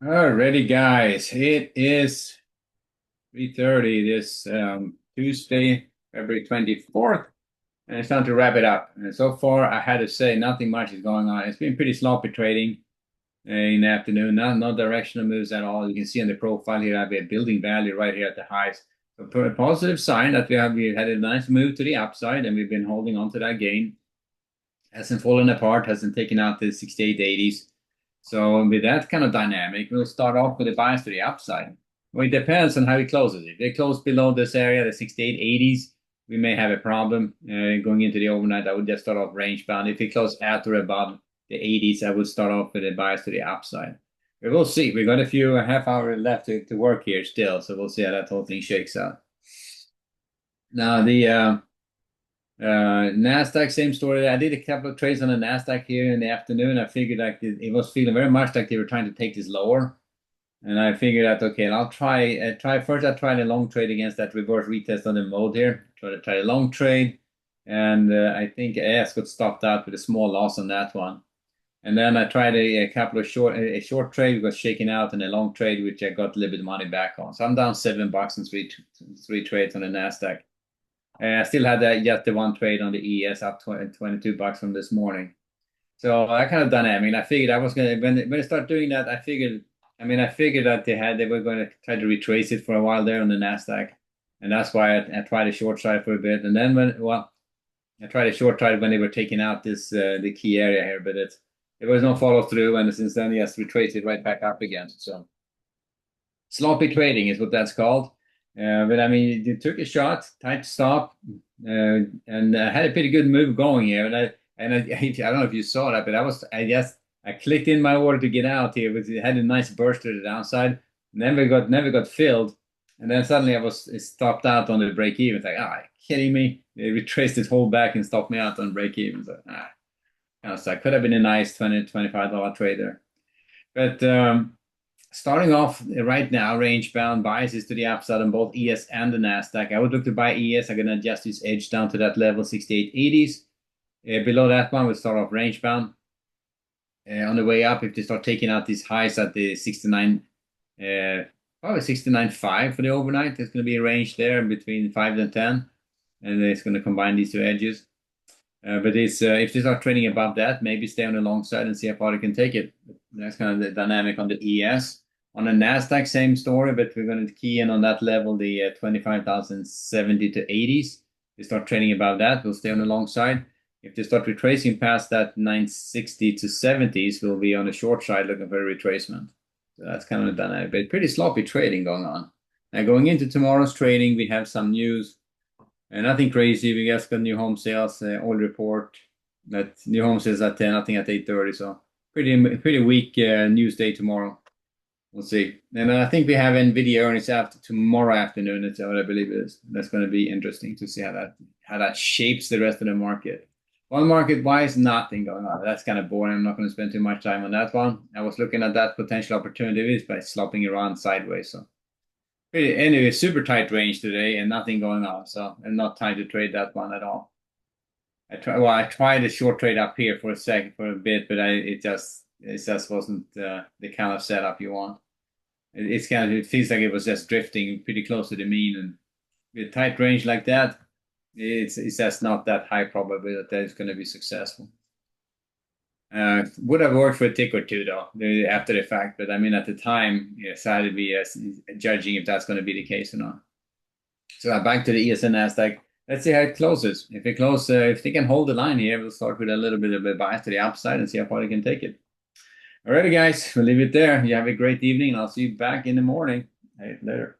Alrighty, guys. It is 3:30 this Tuesday, February 24th, and it's time to wrap it up. And so far, I had to say nothing much is going on. It's been pretty sloppy trading in the afternoon. No directional moves at all. You can see on the profile here, I have a building value right here at the highs. So a positive sign that we had a nice move to the upside, and we've been holding on to that gain. Hasn't fallen apart, hasn't taken out the 6880s. So with that kind of dynamic, we'll start off with a bias to the upside. Well, it depends on how he closes it. If they close below this area, the 6880s, we may have a problem going into the overnight. I would just start off range bound. If it close at or above the 80s, I would start off with a bias to the upside. But we'll see. We've got a half hour left to work here still, so we'll see how that whole thing shakes out. Now the Nasdaq, same story. I did a couple of trades on the Nasdaq here in the afternoon. I figured like it was feeling very much like they were trying to take this lower, and I figured out okay, I'll try first. I tried a long trade against that reverse retest on the mode here. Try a long trade, and I think AS got stopped out with a small loss on that one. And then I tried a couple of short trade was shaken out, and a long trade which I got a little bit of money back on. So I'm down $7 in three trades on the Nasdaq. I still had just the one trade on the ES up $22 from this morning. So I kind of done it. I mean, I figured I was gonna when I start doing that, I figured that they were going to try to retrace it for a while there on the Nasdaq, and that's why I tried a short side for a bit, and then I tried a short side when they were taking out this the key area here, but there was no follow through, and since then yes, retraced it right back up again. So sloppy trading is what that's called. But I mean, you took a shot, tight stop, and had a pretty good move going here. I don't know if you saw that, but I clicked in my order to get out here. It had a nice burst to the downside, never got filled, and then suddenly it stopped out on the break even. It's like, kidding me? They retraced its whole back and stopped me out on break even. So kind of suck. Could have been a nice $20-$25 trade there, but. Starting off right now, range bound biases to the upside on both ES and the Nasdaq. I would look to buy ES. I'm going to adjust this edge down to that level, 6880s. Below that one, we'll start off range bound. On the way up, if they start taking out these highs at the 69, probably 69.5 for the overnight, there's going to be a range there between 5 and 10, and it's going to combine these two edges. But if they start trading above that, maybe stay on the long side and see how far they can take it. That's kind of the dynamic on the ES. On the Nasdaq, same story, but we're going to key in on that level, the 25,070 to 80s. They start trading above that, we'll stay on the long side. If they start retracing past that 960 to 70s, we'll be on the short side looking for a retracement. So that's kind of the dynamic, but pretty sloppy trading going on. Now going into tomorrow's trading, we have some news. Nothing crazy. We just got new home sales, oil report. That new home sales at 10, nothing at 8:30. So pretty weak news day tomorrow. We'll see. And I think we have NVIDIA earnings after tomorrow afternoon. That's what I believe it is. That's going to be interesting to see how that shapes the rest of the market. One market wise, nothing going on. That's kind of boring. I'm not going to spend too much time on that one. I was looking at that potential opportunities by slopping around sideways. So anyway, super tight range today and nothing going on. So I'm not trying to trade that one at all. I tried a short trade up here for a bit, but it just wasn't the kind of setup you want. It feels like it was just drifting pretty close to the mean, and with a tight range like that, it's just not that high probability that it's going to be successful. Would have worked for a tick or two though, after the fact, but I mean at the time, yes, I had to be judging if that's going to be the case or not. So back to the ESN Nasdaq. Let's see how it closes. If they can hold the line here, we'll start with a little bit of a bias to the upside and see how far they can take it. Alrighty, guys, we'll leave it there. You have a great evening, and I'll see you back in the morning. Later.